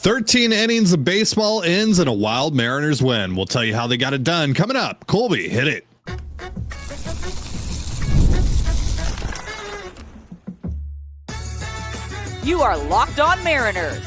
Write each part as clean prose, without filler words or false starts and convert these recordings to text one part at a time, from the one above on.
13 innings of baseball ends and a wild Mariners win. We'll tell you how they got it done. Coming up, Colby, hit it. You are Locked On Mariners,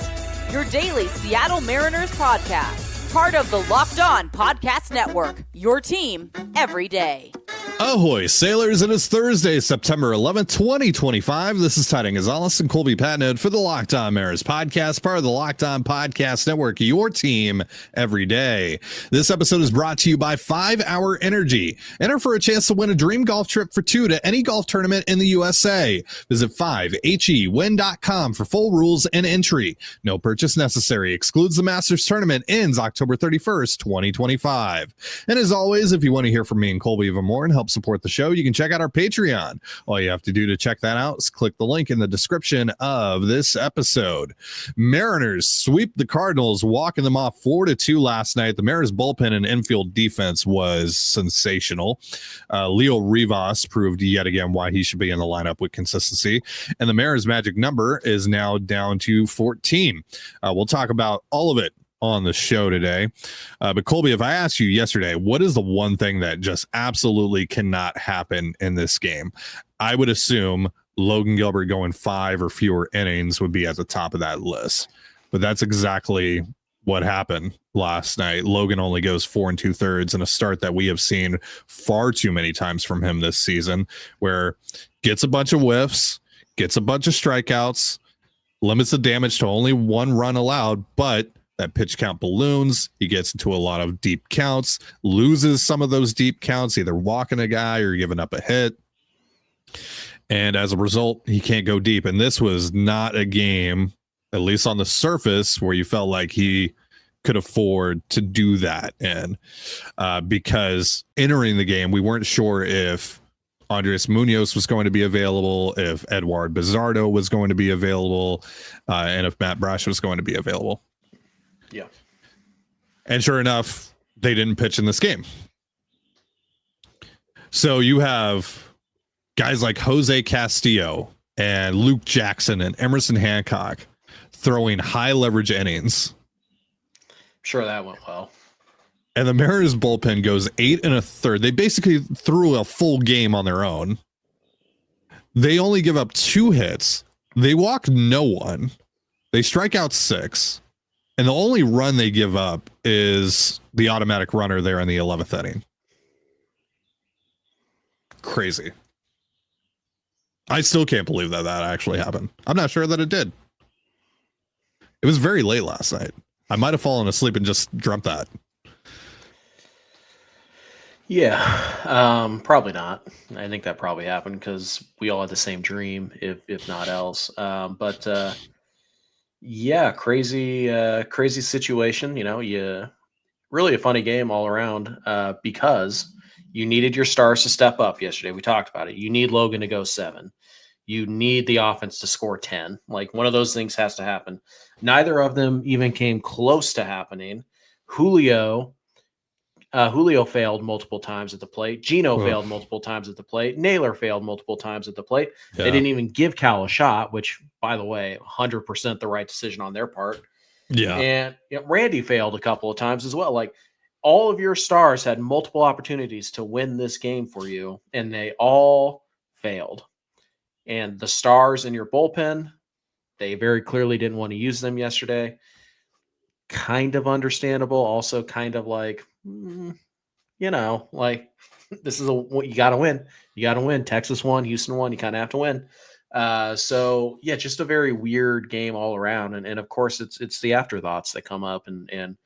your daily Seattle Mariners podcast. Part of the Locked On Podcast Network, your team every day. Ahoy, sailors. It is Thursday, September 11th, 2025. This is Ty Gonzalez and Colby Patnode for the Locked On Mariners podcast, part of the Locked On Podcast Network, your team every day. This episode is brought to you by 5 Hour Energy. Enter for a chance to win a dream golf trip for two to any golf tournament in the USA. Visit 5hewin.com for full rules and entry. No purchase necessary. Excludes the Masters tournament ends October 31st, 2025. And as always, if you want to hear from me and Colby even more and help support the show, you can check out our Patreon. All you have to do to check that out is click the link in the description of this episode. Mariners sweep the Cardinals, walking them off 4-2 last night. The Mariners bullpen and infield defense was sensational. Leo Rivas proved yet again why he should be in the lineup with consistency. And the Mariners magic number is now down to 14. We'll talk about all of it on the show today. But Colby, if I asked you yesterday, what is the one thing that just absolutely cannot happen in this game? I would assume Logan Gilbert going 5 or fewer innings would be at the top of that list. But that's exactly what happened last night. Logan only goes 4 2/3 in a start that we have seen far too many times from him this season, where gets a bunch of whiffs, gets a bunch of strikeouts, limits the damage to only 1 run allowed, but that pitch count balloons. He gets into a lot of deep counts, loses some of those deep counts, either walking a guy or giving up a hit. And as a result, he can't go deep. And this was not a game, at least on the surface, where you felt like he could afford to do that in. Because entering the game, we weren't sure if Andres Munoz was going to be available, if Edward Bizardo was going to be available, and if Matt Brash was going to be available. Yeah. And sure enough, they didn't pitch in this game. So you have guys like Jose Castillo and Luke Jackson and Emerson Hancock throwing high leverage innings. Sure, that went well. And the Mariners bullpen goes 8 1/3. They basically threw a full game on their own. They only give up 2 hits. They walk no one. They strike out 6. And the only run they give up is the automatic runner there in the 11th inning. Crazy. I still can't believe that actually happened. I'm not sure that it did. It was very late last night. I might have fallen asleep and just dreamt that. Yeah, probably not. I think that probably happened because we all had the same dream, if not else. Yeah, crazy situation. You know, really a funny game all around because you needed your stars to step up yesterday. We talked about it. You need Logan to go 7. You need the offense to score 10. Like, one of those things has to happen. Neither of them even came close to happening. Julio failed multiple times at the plate. Gino failed multiple times at the plate. Naylor failed multiple times at the plate. Yeah. They didn't even give Cal a shot, which, by the way, 100% the right decision on their part. Yeah. And Randy failed a couple of times as well. Like, all of your stars had multiple opportunities to win this game for you, and they all failed. And the stars in your bullpen, they very clearly didn't want to use them yesterday. Kind of understandable. Also kind of like, like, this is what you got to win. You got to win. Texas won, Houston won. You kind of have to win. So yeah, just a very weird game all around. And of course it's the afterthoughts that come up and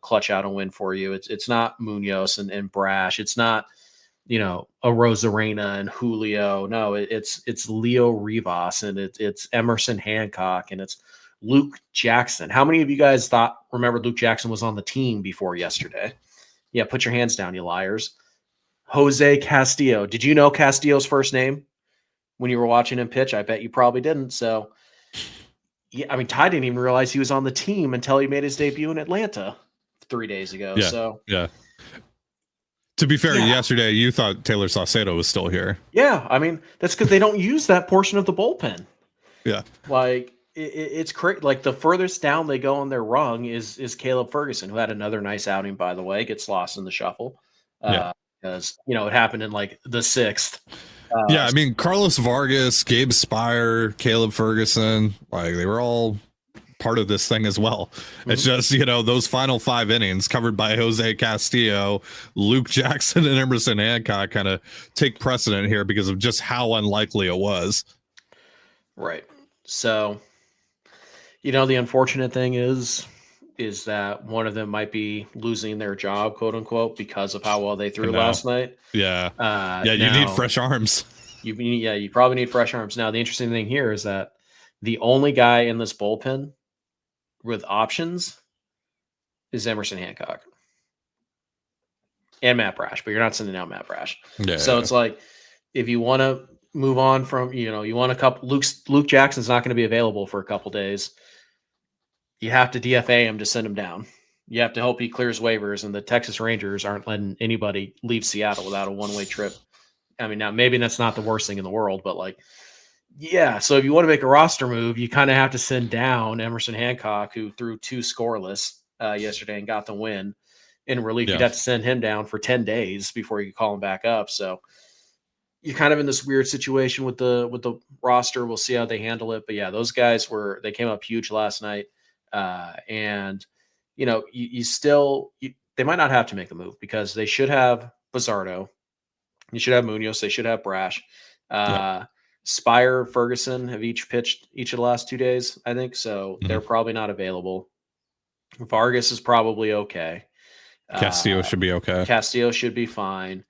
clutch out a win for you. It's not Munoz and Brash. It's not, a Rosarena and Julio. No, it's Leo Rivas and it's Emerson Hancock and it's Luke Jackson. How many of you guys remembered Luke Jackson was on the team before yesterday? Yeah, put your hands down, you liars. Jose Castillo. Did you know Castillo's first name when you were watching him pitch? I bet you probably didn't. So, yeah, I mean, Ty didn't even realize he was on the team until he made his debut in Atlanta 3 days ago. Yeah, so, yeah. To be fair, yesterday you thought Taylor Saucedo was still here. Yeah, I mean, that's because they don't use that portion of the bullpen. Yeah. Like, it's crazy. Like the furthest down they go on their rung is Caleb Ferguson, who had another nice outing, by the way, gets lost in the shuffle. Yeah. Because, it happened in like the 6th. Yeah, I mean, Carlos Vargas, Gabe Spire, Caleb Ferguson, like they were all part of this thing as well. It's just, those final 5 innings covered by Jose Castillo, Luke Jackson, and Emerson Hancock kind of take precedent here because of just how unlikely it was. Right. So, the unfortunate thing is that one of them might be losing their job, quote unquote, because of how well they threw last night. Yeah. You need fresh arms. You probably need fresh arms. Now, the interesting thing here is that the only guy in this bullpen with options is Emerson Hancock and Matt Brash, but you're not sending out Matt Brash. Yeah. So it's like, if you want to move on from, you want a couple, Luke Jackson's not going to be available for a couple days. You have to DFA him to send him down. You have to hope he clears waivers, and the Texas Rangers aren't letting anybody leave Seattle without a one-way trip. I mean, now maybe that's not the worst thing in the world, but so if you want to make a roster move, you kind of have to send down Emerson Hancock, who threw 2 scoreless yesterday and got the win. In relief, you'd have to send him down for 10 days before you call him back up. So you're kind of in this weird situation with the roster. We'll see how they handle it. But yeah, those guys they came up huge last night. And they might not have to make a move because they should have Bizzardo. You should have Munoz. They should have Brash. Spire, Ferguson have each pitched each of the last 2 days, I think. So they're probably not available. Vargas is probably okay. Castillo should be okay. Castillo should be fine.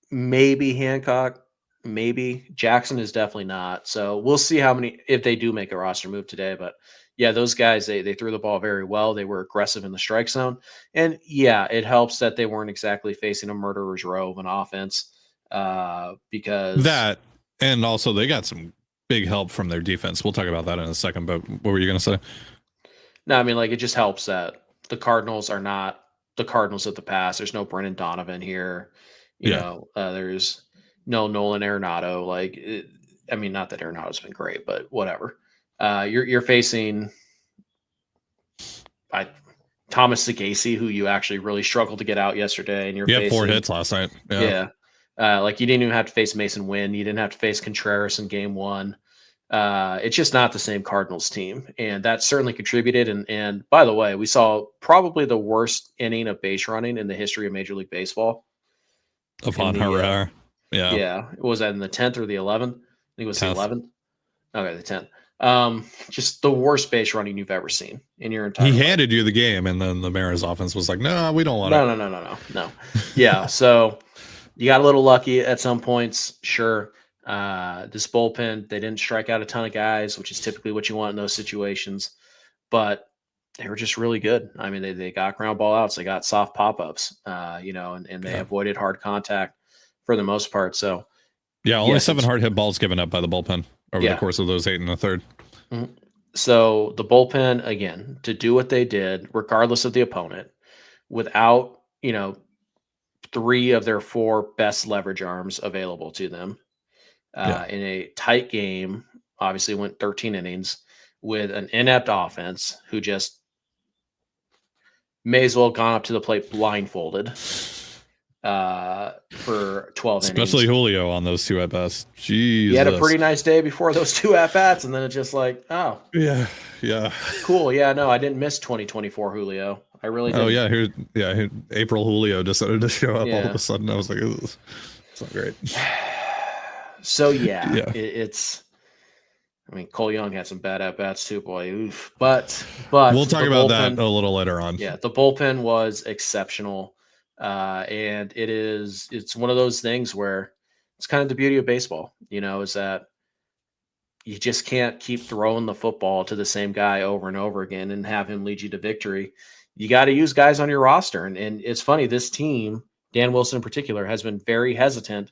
Maybe Hancock. Maybe Jackson is definitely not. So we'll see if they do make a roster move today. But yeah, those guys, they threw the ball very well. They were aggressive in the strike zone. And yeah, it helps that they weren't exactly facing a murderer's row of an offense because that, and also they got some big help from their defense. We'll talk about that in a second, but what were you going to say? No, I mean, it just helps that the Cardinals are not the Cardinals of the past. There's no Brendan Donovan here. There's no Nolan Arenado. Not that Arenado's been great, but whatever. You're facing Thomas Sagasi, who you actually really struggled to get out yesterday, and you had 4 hits last night. Yeah. You didn't even have to face Mason Wynn. You didn't have to face Contreras in game 1. It's just not the same Cardinals team, and that certainly contributed. And by the way, we saw probably the worst inning of base running in the history of Major League Baseball. Upon Herrera. Yeah. Was that in the 10th or the 11th? I think it was 10th. The 11th. Okay, the 10th. Just the worst base running you've ever seen in your entire life. Handed you the game, and then the Mariners offense was like, no, we don't want it. No. Yeah, so you got a little lucky at some points, sure. This bullpen, they didn't strike out a ton of guys, which is typically what you want in those situations, but they were just really good. I mean, they got ground ball outs, they got soft pop-ups, and they avoided hard contact for the most part. So only 7 hard hit balls given up by the bullpen over the course of those 8 1/3. Mm-hmm. So the bullpen, again, to do what they did, regardless of the opponent, without, 3 of their 4 best leverage arms available to them, in a tight game, obviously went 13 innings with an inept offense who just may as well have gone up to the plate blindfolded for 12 innings. Especially Julio on those 2 at bats. Jeez. He had a pretty nice day before those 2 at bats, and then it's just like, oh. Yeah. Cool. Yeah, no, I didn't miss 2024 Julio. I really didn't. Oh, yeah. Here, April Julio decided to show up all of a sudden. I was like, it's not great. So, it's. I mean, Cole Young had some bad at-bats too, boy. Oof. But we'll talk about that a little later on. Yeah, the bullpen was exceptional. And it's one of those things where it's kind of the beauty of baseball, is that you just can't keep throwing the football to the same guy over and over again and have him lead you to victory. You got to use guys on your roster. And it's funny, this team, Dan Wilson in particular, has been very hesitant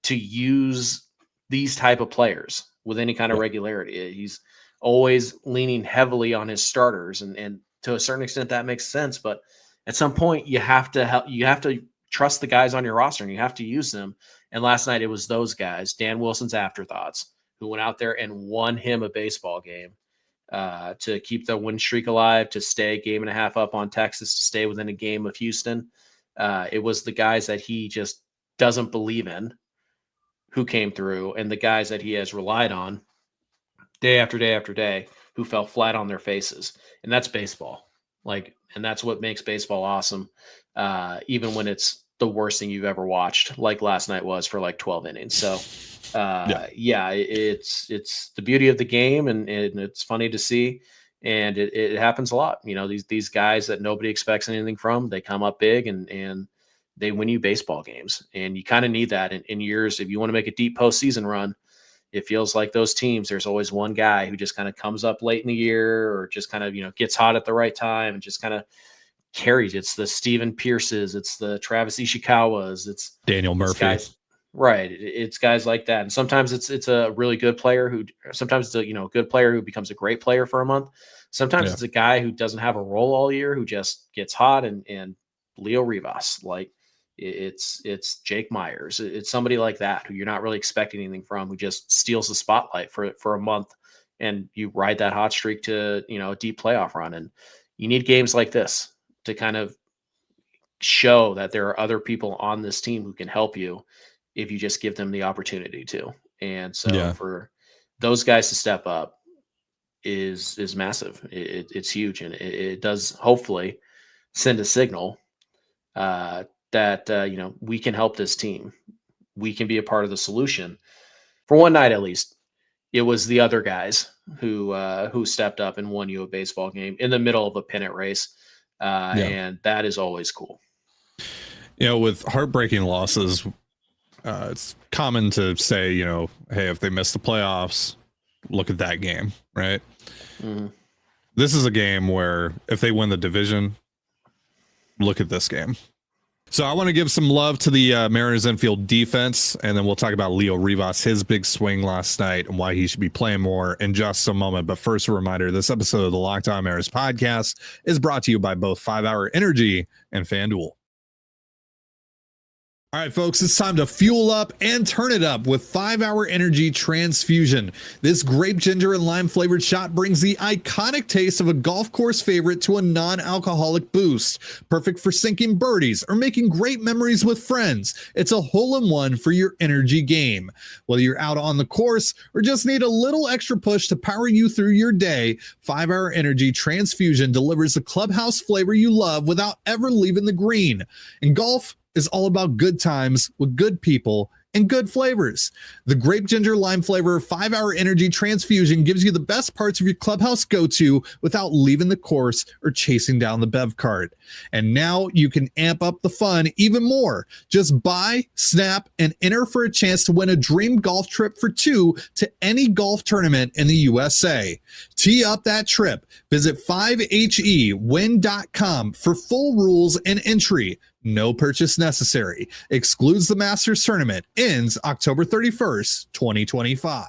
to use these type of players with any kind of regularity. He's always leaning heavily on his starters, and to a certain extent that makes sense. But at some point, you have to trust the guys on your roster, and you have to use them. And last night, it was those guys, Dan Wilson's afterthoughts, who went out there and won him a baseball game to keep the win streak alive, to stay a game and a half up on Texas, to stay within a game of Houston. It was the guys that he just doesn't believe in who came through, and the guys that he has relied on day after day after day who fell flat on their faces. And that's baseball. And that's what makes baseball awesome. Even when it's the worst thing you've ever watched, like last night was for 12 innings. So it's the beauty of the game, and it's funny to see. And it happens a lot. These guys that nobody expects anything from, they come up big and they win you baseball games. And you kind of need that in years. If you want to make a deep postseason run, it feels like those teams, there's always one guy who just kind of comes up late in the year, or just kind of, gets hot at the right time and just kind of carries. It's the Steven Pierces, it's the Travis Ishikawas, it's Daniel Murphy. Guys, right. It's guys like that. And sometimes it's a really good player sometimes it's a good player who becomes a great player for a month. Sometimes it's a guy who doesn't have a role all year, who just gets hot, and Leo Rivas, it's Jake Myers. It's somebody like that who you're not really expecting anything from, who just steals the spotlight for a month, and you ride that hot streak to, a deep playoff run. And you need games like this to kind of show that there are other people on this team who can help you if you just give them the opportunity to. And so for those guys to step up is massive. It's huge. And it does hopefully send a signal that we can help this team. We can be a part of the solution for one night at least. It was the other guys who stepped up and won you a baseball game in the middle of a pennant race, and that is always cool. With heartbreaking losses, it's common to say, hey, if they miss the playoffs, look at that game, right? Mm-hmm. This is a game where if they win the division, look at this game. So I want to give some love to the Mariners infield defense, and then we'll talk about Leo Rivas, his big swing last night, and why he should be playing more in just a moment. But first, a reminder, this episode of the Locked On Mariners podcast is brought to you by both 5 Hour Energy and FanDuel. All right, folks, it's time to fuel up and turn it up with 5 Hour Energy Transfusion. This grape, ginger, and lime flavored shot brings the iconic taste of a golf course favorite to a non-alcoholic boost. Perfect for sinking birdies or making great memories with friends. It's a hole-in-one for your energy game. Whether you're out on the course or just need a little extra push to power you through your day, 5 Hour Energy Transfusion delivers the clubhouse flavor you love without ever leaving the green. In golf, is all about good times with good people and good flavors. The grape, ginger, lime flavor 5 Hour Energy Transfusion gives you the best parts of your clubhouse go-to without leaving the course or chasing down the bev cart. And now you can amp up the fun even more. Just buy, snap, and enter for a chance to win a dream golf trip for 2 to any golf tournament in the USA. Tee up that trip. Visit 5hewin.com for full rules and entry. No purchase necessary. Excludes the Masters tournament. Ends October 31st, 2025.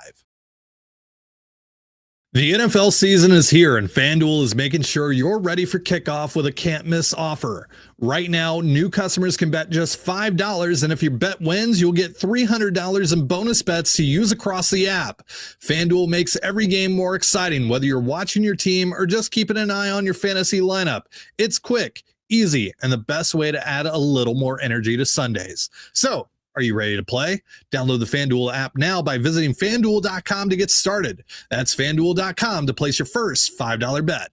The NFL season is here, and FanDuel is making sure you're ready for kickoff with a can't-miss offer. Right now, new customers can bet just $5, and if your bet wins, you'll get $300 in bonus bets to use across the app. FanDuel makes every game more exciting, whether you're watching your team or just keeping an eye on your fantasy lineup. It's quick, easy, and the best way to add a little more energy to Sundays. So, are you ready to play? Download the FanDuel app now by visiting FanDuel.com to get started. That's FanDuel.com to place your first $5 bet.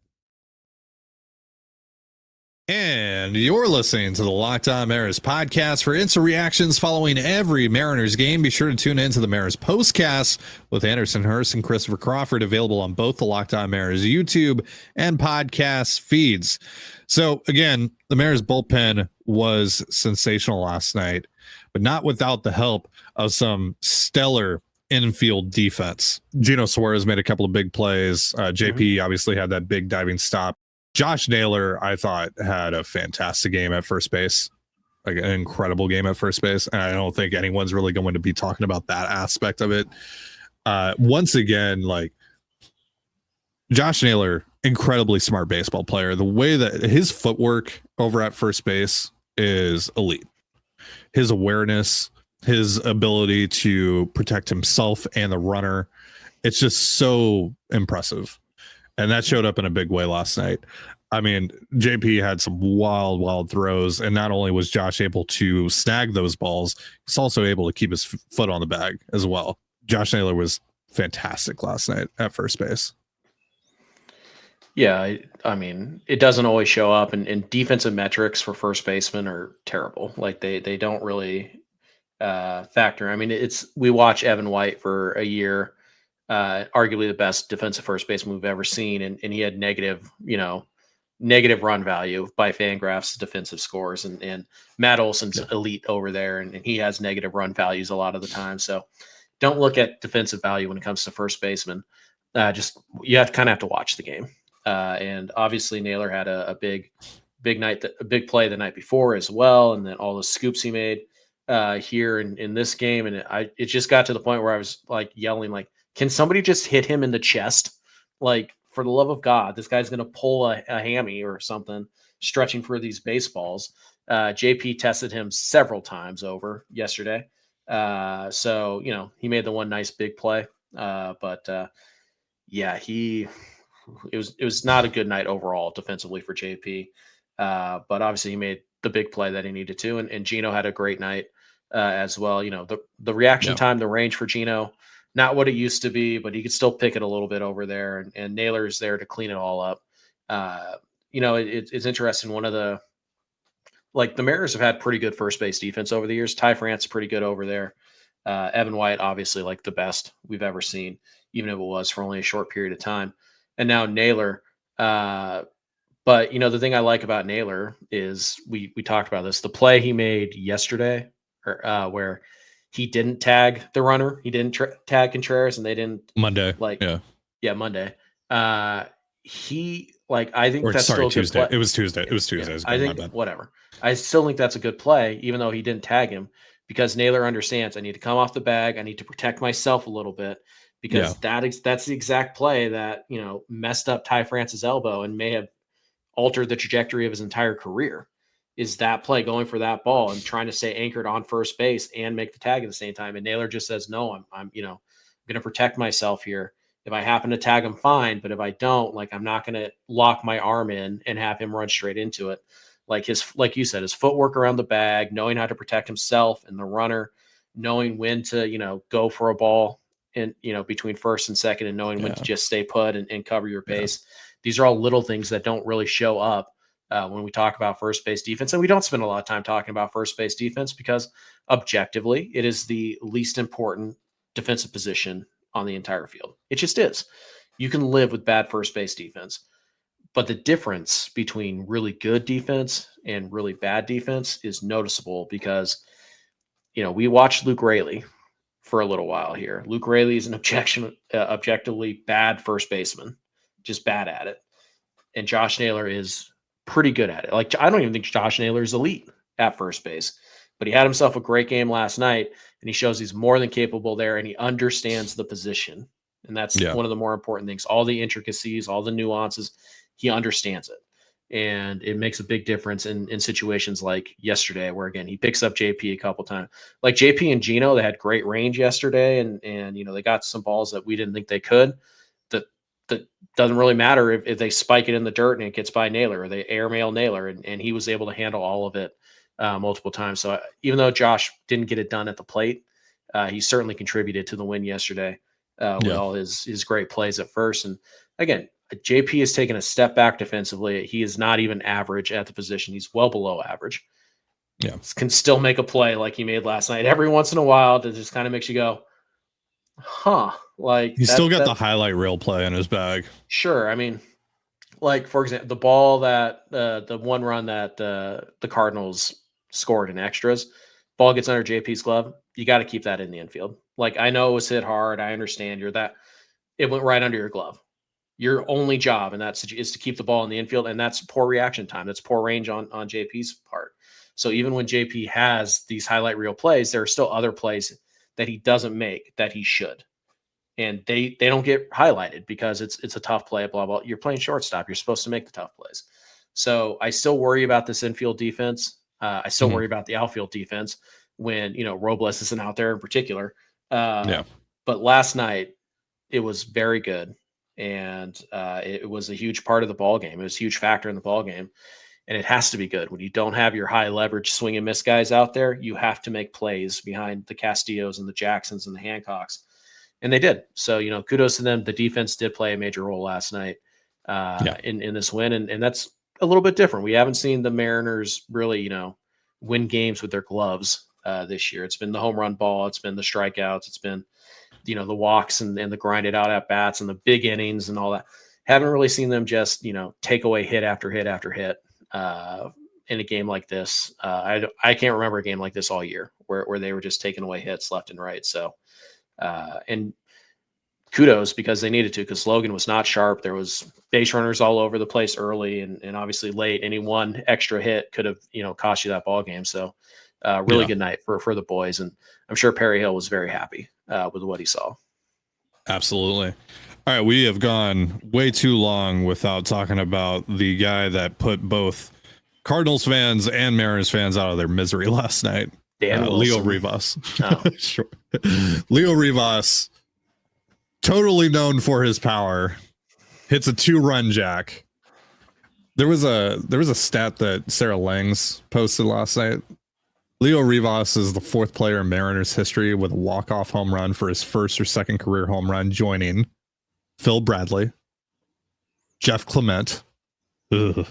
And you're listening to the Locked On Mariners podcast. For instant reactions following every Mariners game, be sure to tune in to the Mariners postcast with Anderson Hurst and Christopher Crawford, available on both the Locked On Mariners YouTube and podcast feeds. So again, the Mariners bullpen was sensational last night, but not without the help of some stellar infield defense. Gino Suarez made a couple of big plays. JP obviously had that big diving stop. Josh Naylor, I thought, had a fantastic game at first base, like an incredible game at first base. And I don't think anyone's really going to be talking about that aspect of it. Once again, like Josh Naylor, incredibly smart baseball player. The way that his footwork over at first base is elite. His awareness, his ability to protect himself and the runner, It's just so impressive. And that showed up in a big way last night. I mean, JP had some wild throws, and not only was Josh able to snag those balls, he's also able to keep his foot on the bag as well. Josh Naylor was fantastic last night at first base. Yeah, I mean, it doesn't always show up, and defensive metrics for first basemen are terrible. Like they don't really factor. I mean, we watch Evan White for a year, arguably the best defensive first baseman we've ever seen, and he had negative run value by Fangraphs defensive scores, and Matt Olson's elite over there, and he has negative run values a lot of the time. So don't look at defensive value when it comes to first baseman. You have to watch the game. And obviously Naylor had a big night, a big play the night before as well, and then all the scoops he made here in this game, and it just got to the point where I was like yelling, like, can somebody just hit him in the chest? Like, for the love of God, this guy's going to pull a hammy or something, stretching for these baseballs. JP tested him several times over yesterday. So, he made the one nice big play. But it was not a good night overall defensively for JP. But obviously he made the big play that he needed to. And Gino had a great night as well. The reaction time, the range for Gino, not what it used to be, but he could still pick it a little bit over there. And Naylor's there to clean it all up. It's interesting. One of the Mariners have had pretty good first base defense over the years. Ty France pretty good over there. Evan White, obviously, like the best we've ever seen, even if it was for only a short period of time. And now Naylor. But the thing I like about Naylor is we talked about this. The play he made yesterday, where he didn't tag the runner, he didn't tag Contreras, and they didn't Monday. Monday. I think that's still a Tuesday. Good play. It was Tuesday. Yeah, I think whatever. I still think that's a good play, even though he didn't tag him, because Naylor understands I need to come off the bag. I need to protect myself a little bit, because that's the exact play that messed up Ty France's elbow and may have altered the trajectory of his entire career. Is that play, going for that ball and trying to stay anchored on first base and make the tag at the same time. And Naylor just says, no, I'm going to protect myself here. If I happen to tag him, fine. But if I don't, I'm not going to lock my arm in and have him run straight into it. Like you said, his footwork around the bag, knowing how to protect himself and the runner, knowing when to, go for a ball and, between first and second, and knowing when to just stay put and cover your base. Yeah. These are all little things that don't really show up when we talk about first base defense. And we don't spend a lot of time talking about first base defense because objectively it is the least important defensive position on the entire field. It just is. You can live with bad first base defense, but the difference between really good defense and really bad defense is noticeable because, we watched Luke Raley for a little while here. Luke Raley is an objectively bad first baseman, just bad at it. And Josh Naylor is pretty good at it. I don't even think Josh Naylor is elite at first base, but he had himself a great game last night, and he shows he's more than capable there, and he understands the position. And that's one of the more important things. All the intricacies, all the nuances, he understands it. And it makes a big difference in situations like yesterday, where, again, he picks up JP a couple times. Like JP and Gino, they had great range yesterday, and they got some balls that we didn't think they could. That doesn't really matter if they spike it in the dirt and it gets by Naylor, or they airmail Naylor, and he was able to handle all of it multiple times. So even though Josh didn't get it done at the plate, he certainly contributed to the win yesterday with all his great plays at first. And again, JP has taken a step back defensively. He is not even average at the position. He's well below average. Yeah, can still make a play like he made last night every once in a while. That just kind of makes you go, huh? He's still got the highlight reel play in his bag. Sure. I mean, for example, the ball that the one run that the Cardinals scored in extras, ball gets under JP's glove. You got to keep that in the infield. I know it was hit hard. I understand it went right under your glove. Your only job is to keep the ball in the infield, and that's poor reaction time. That's poor range on JP's part. So even when JP has these highlight reel plays, there are still other plays that he doesn't make that he should. And they don't get highlighted because it's a tough play, blah, blah. You're playing shortstop. You're supposed to make the tough plays. So I still worry about this infield defense. I still worry about the outfield defense when, Robles isn't out there in particular. But last night, it was very good. And it was a huge part of the ball game. It was a huge factor in the ball game. And it has to be good. When you don't have your high leverage swing and miss guys out there, you have to make plays behind the Castillos and the Jacksons and the Hancocks. And they did. So, kudos to them. The defense did play a major role last night in this win. And that's a little bit different. We haven't seen the Mariners really, win games with their gloves this year. It's been the home run ball. It's been the strikeouts. It's been, the walks and the grinded out at bats and the big innings and all that. Haven't really seen them just, take away hit after hit after hit in a game like this. I can't remember a game like this all year where they were just taking away hits left and right. So, and kudos because they needed to, because Logan was not sharp. There was base runners all over the place early and obviously late. Any one extra hit could have, cost you that ball game. So really good night for the boys. And I'm sure Perry Hill was very happy with what he saw. Absolutely. All right. We have gone way too long without talking about the guy that put both Cardinals fans and Mariners fans out of their misery last night. Leo Rivas. Oh. Sure. Leo Rivas, totally known for his power, hits a 2-run jack. There was a stat that Sarah Langs posted last night. Leo Rivas is the 4th player in Mariners history with a walk-off home run for his first or second career home run, joining Phil Bradley, Jeff Clement, and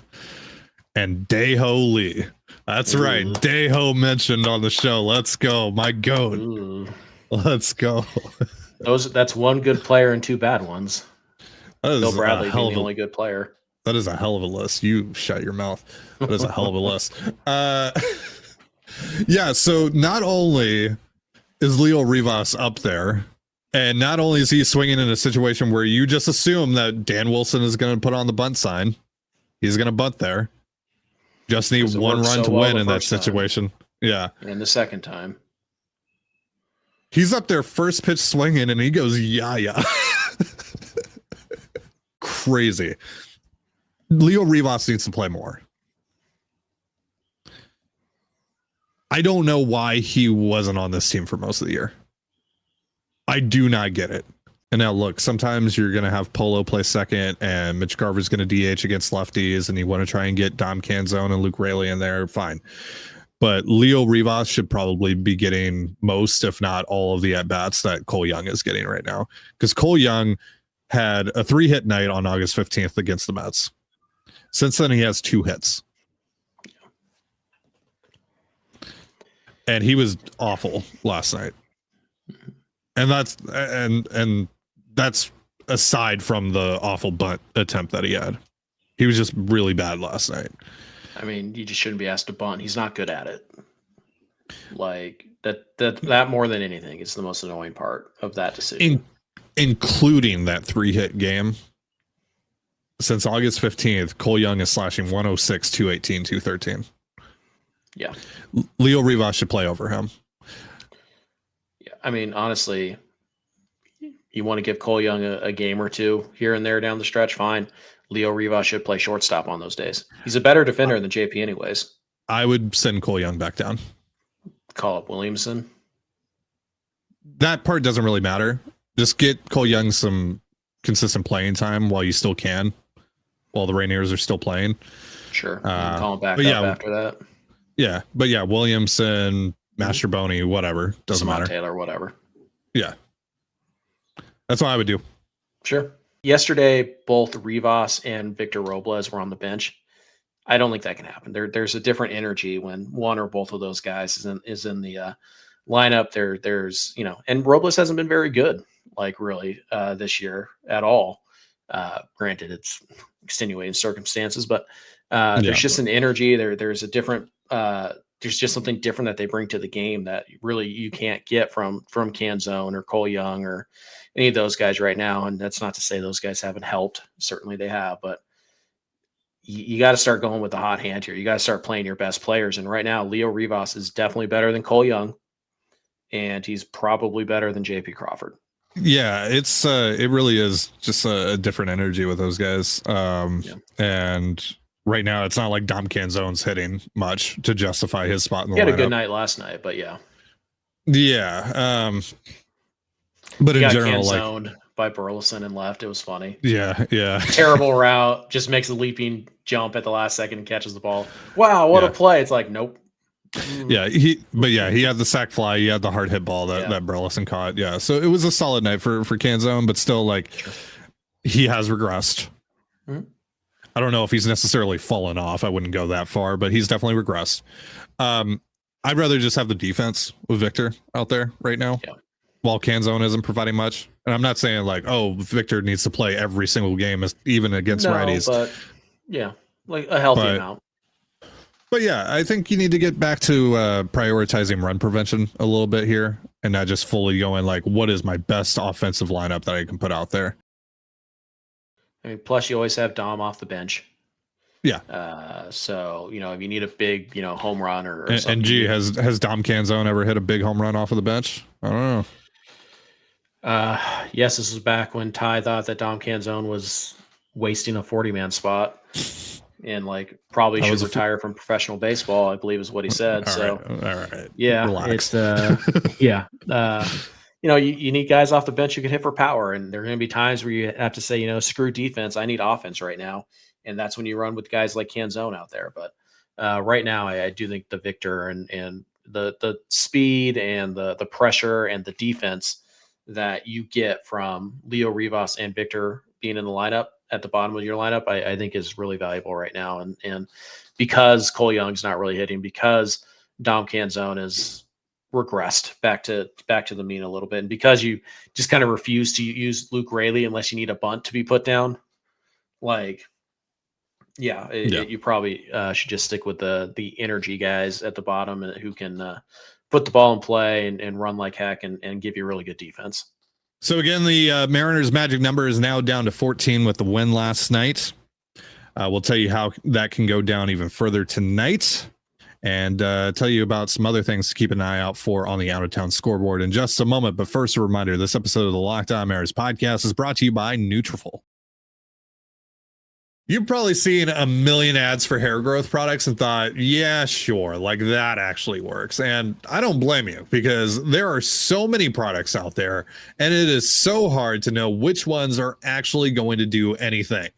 Daeho Lee. That's right. Daeho mentioned on the show. Let's go. My goat. Ooh. Let's go. That's one good player and 2 bad ones. Phil Bradley being the only good player. That is a hell of a list. You shut your mouth. That is a hell of a list. Yeah, so not only is Leo Rivas up there, and not only is he swinging in a situation where you just assume that Dan Wilson is going to put on the bunt sign, he's going to bunt there. Just need one run to win in that situation. Yeah. And the second time. He's up there first pitch swinging, and he goes, yeah. Crazy. Leo Rivas needs to play more. I don't know why he wasn't on this team for most of the year. I do not get it. And now look, sometimes you're going to have Polo play second and Mitch Garver's going to DH against lefties and you want to try and get Dom Canzone and Luke Raley in there. Fine. But Leo Rivas should probably be getting most, if not all of the at-bats that Cole Young is getting right now. Because Cole Young had a 3-hit night on August 15th against the Mets. Since then, he has 2 hits. And he was awful last night. And that's aside from the awful bunt attempt that he had. He was just really bad last night. I mean, you just shouldn't be asked to bunt. He's not good at it. Like that more than anything is the most annoying part of that decision. Including that 3-hit game. Since August 15th, Cole Young is slashing 106, 218, 213. Yeah. Leo Rivas should play over him. Yeah. I mean, honestly, you want to give Cole Young a game or two here and there down the stretch, fine. Leo Rivas should play shortstop on those days. He's a better defender than JP anyways. I would send Cole Young back down. Call up Williamson. That part doesn't really matter. Just get Cole Young some consistent playing time while you still can, while the Rainiers are still playing. Sure. Call him back up after that. Yeah. But yeah, Williamson, Mastroboni, whatever. Doesn't matter. Taylor, whatever. Yeah. That's what I would do. Sure. Yesterday, both Rivas and Victor Robles were on the bench. I don't think that can happen. There's a different energy when one or both of those guys is in the lineup. There's and Robles hasn't been very good, like really this year at all. Granted, it's extenuating circumstances, but there's just an energy. There's a different. There's just something different that they bring to the game that really you can't get from Canzone or Cole Young or any of those guys right now. And that's not to say those guys haven't helped. Certainly they have, but you got to start going with the hot hand here. You got to start playing your best players. And right now, Leo Rivas is definitely better than Cole Young, and he's probably better than JP Crawford. Yeah, it really is just a different energy with those guys. And right now, it's not like Dom Canzone's hitting much to justify his spot in the lineup. He had a good night last night, but yeah. Yeah. But in general, Canzone, by Burleson and left. It was funny. Yeah. Terrible route. Just makes a leaping jump at the last second and catches the ball. Wow, what a play. It's like, nope. Yeah, he had the sack fly. He had the hard hit ball that Burleson caught. Yeah, so it was a solid night for Canzone, but still, like, he has regressed. Mm-hmm. I don't know if he's necessarily fallen off. I wouldn't go that far, but he's definitely regressed. I'd rather just have the defense with Victor out there right now, while Canzone isn't providing much. And I'm not saying like, oh, Victor needs to play every single game, even against righties. But yeah, like a healthy amount. But yeah, I think you need to get back to prioritizing run prevention a little bit here, and not just fully going like, what is my best offensive lineup that I can put out there? I mean, plus you always have Dom off the bench. Yeah. So, if you need a big, home run or something. And gee, has Dom Canzone ever hit a big home run off of the bench? I don't know. Yes, this was back when Ty thought that Dom Canzone was wasting a 40-man spot and like probably should retire from professional baseball, I believe is what he said. All right. Yeah, relax. It's you need guys off the bench who can hit for power, and there are going to be times where you have to say, screw defense, I need offense right now. And that's when you run with guys like Canzone out there. But right now, I do think the Victor and the speed and the pressure and the defense that you get from Leo Rivas and Victor being in the lineup at the bottom of your lineup, I think is really valuable right now. And because Cole Young's not really hitting, because Dom Canzone is regressed back to the mean a little bit, and because you just kind of refuse to use Luke Raley unless you need a bunt to be put down, like. You probably should just stick with the energy guys at the bottom who can put the ball in play and run like heck and give you really good defense. So again, the Mariners' magic number is now down to 14 with the win last night. We'll tell you how that can go down even further tonight, and tell you about some other things to keep an eye out for on the out-of-town scoreboard in just a moment. But first, a reminder, this episode of the Locked On Mariners podcast is brought to you by Nutrafol. You've probably seen a million ads for hair growth products and thought, yeah, sure, like that actually works. And I don't blame you, because there are so many products out there, and it is so hard to know which ones are actually going to do anything.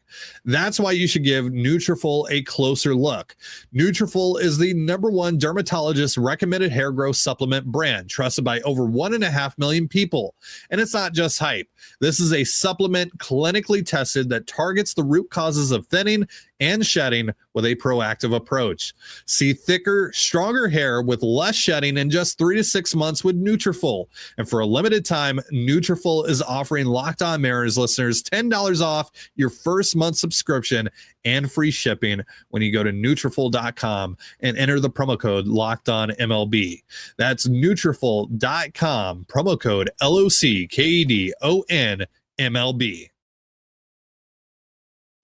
That's why you should give Nutrafol a closer look. Nutrafol is the #1 dermatologist recommended hair growth supplement brand, trusted by over 1.5 million people. And it's not just hype. This is a supplement clinically tested that targets the root causes of thinning and shedding with a proactive approach. See thicker, stronger hair with less shedding in just 3 to 6 months with Nutrafol. And for a limited time, Nutrafol is offering Locked On Mariners listeners $10 off your first month subscription and free shipping when you go to Nutrafol.com and enter the promo code LOCKEDONMLB. That's Nutrafol.com, promo code LOCKEDONMLB.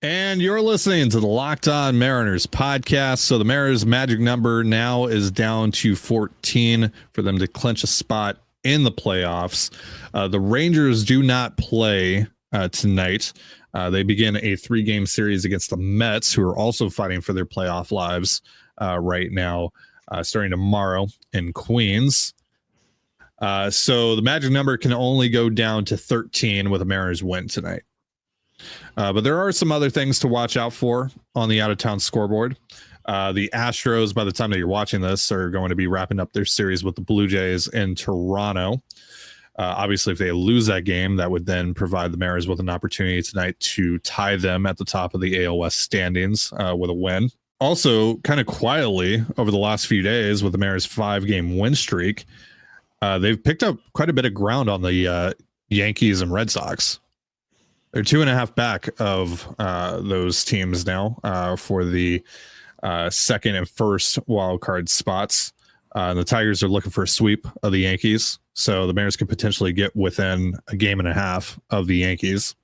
And you're listening to the Locked On Mariners podcast. So the Mariners' magic number now is down to 14 for them to clinch a spot in the playoffs. The Rangers do not play tonight. They begin a 3-game series against the Mets, who are also fighting for their playoff lives right now, starting tomorrow in Queens. So the magic number can only go down to 13 with a Mariners win tonight. But there are some other things to watch out for on the out-of-town scoreboard. The Astros, by the time that you're watching this, are going to be wrapping up their series with the Blue Jays in Toronto. Obviously, if they lose that game, that would then provide the Mariners with an opportunity tonight to tie them at the top of the AL West standings with a win. Also, kind of quietly over the last few days with the Mariners' 5-game win streak, they've picked up quite a bit of ground on the Yankees and Red Sox. They're 2.5 back of those teams now for the second and first wild card spots. The Tigers are looking for a sweep of the Yankees, so the Mariners could potentially get within a game and a half of the Yankees.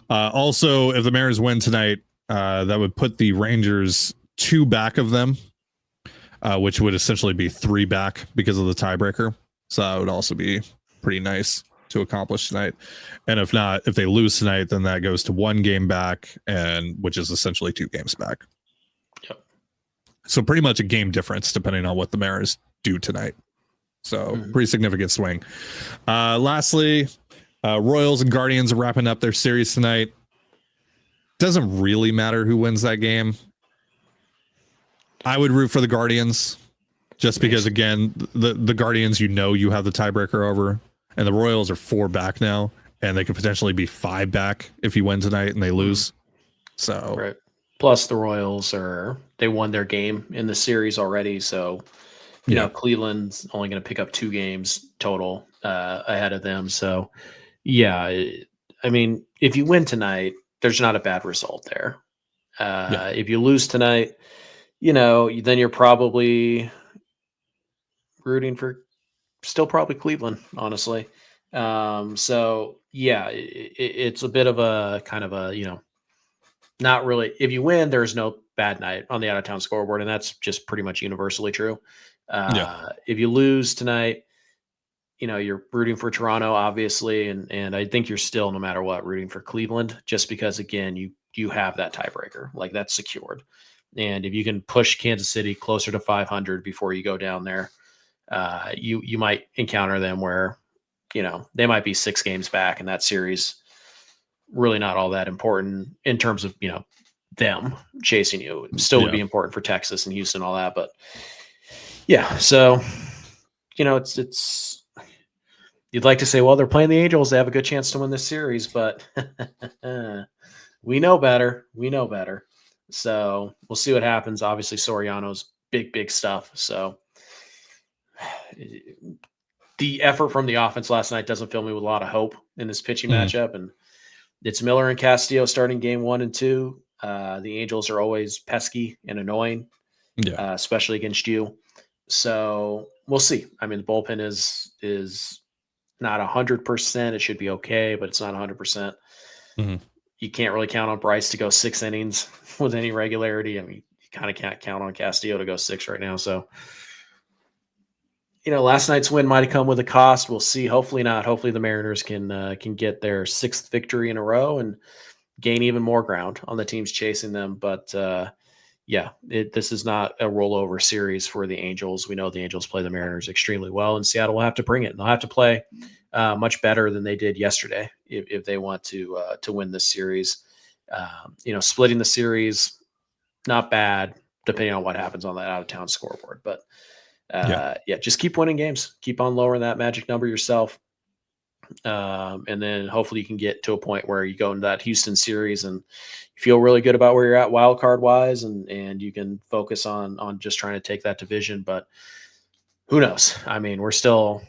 Also, if the Mariners win tonight, that would put the Rangers 2 back of them, which would essentially be 3 back because of the tiebreaker. So that would also be pretty nice to accomplish tonight. And if not, if they lose tonight, then that goes to 1 game back, and which is essentially 2 games back. Yep. So pretty much a game difference depending on what the Mariners do tonight. So pretty significant swing. Lastly, Royals and Guardians are wrapping up their series tonight. Doesn't really matter who wins that game. I would root for the Guardians just because, again, the Guardians, you have the tiebreaker over, and the Royals are 4 back now, and they could potentially be 5 back if you win tonight and they lose. So, right. Plus the Royals they won their game in the series already. So, you know, Cleveland's only going to pick up 2 games total ahead of them. So, yeah, I mean, if you win tonight, there's not a bad result there. If you lose tonight, you know, then you're probably rooting for still probably Cleveland, honestly. So yeah, it's a bit of a kind of a, you know, not really. If you win, there's no bad night on the out of town scoreboard, and that's just pretty much universally true. If you lose tonight, you know, you're rooting for Toronto, obviously, and I think you're still, no matter what, rooting for Cleveland, just because, again, you have that tiebreaker, like that's secured. And if you can push Kansas City closer to 500 before you go down there, you might encounter them where, you know, they might be 6 games back, and that series really not all that important in terms of, you know, them chasing you. It still would be important for Texas and Houston, all that, but yeah. So, you know, it's you'd like to say, well, they're playing the Angels, they have a good chance to win this series, but we know better. We know better. So we'll see what happens. Obviously, Soriano's big stuff. So the effort from the offense last night doesn't fill me with a lot of hope in this pitching matchup. And it's Miller and Castillo starting game 1 and 2. The Angels are always pesky and annoying, especially against you. So we'll see. I mean, the bullpen is not 100%. It should be okay, but it's not 100%. You can't really count on Bryce to go 6 innings with any regularity. I mean, you kind of can't count on Castillo to go 6 right now. So, you know, last night's win might have come with a cost. We'll see. Hopefully not. Hopefully the Mariners can get their 6th victory in a row and gain even more ground on the teams chasing them. But this is not a rollover series for the Angels. We know the Angels play the Mariners extremely well, and Seattle will have to bring it. They'll have to play much better than they did yesterday if they want to win this series. You know, splitting the series, not bad, depending on what happens on that out of town scoreboard. But just keep winning games. Keep on lowering that magic number yourself. And then hopefully you can get to a point where you go into that Houston series and you feel really good about where you're at wild card wise, and you can focus on just trying to take that division. But who knows? I mean, we're still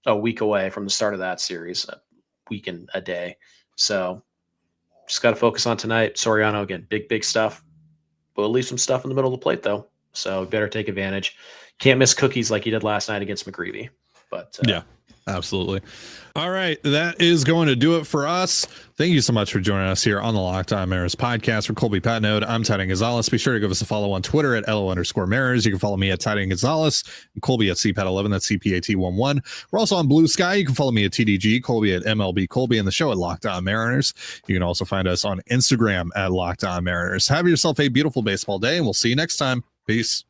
a week away from the start of that series, a week and a day. So just got to focus on tonight. Soriano, again, big stuff. We'll leave some stuff in the middle of the plate, though. So better take advantage. Can't miss cookies like you did last night against McGreevy. But absolutely. All right. That is going to do it for us. Thank you so much for joining us here on the Locked On Mariners podcast. For Colby Patnode, I'm Titan Gonzalez. Be sure to give us a follow on Twitter at @LO_Mariners. You can follow me at Titan Gonzalez and Colby at CPAT11. That's CPAT11. We're also on Blue Sky. You can follow me at TDG, Colby at MLB Colby, and the show at Locked On Mariners. You can also find us on Instagram at Locked On Mariners. Have yourself a beautiful baseball day, and we'll see you next time. Peace.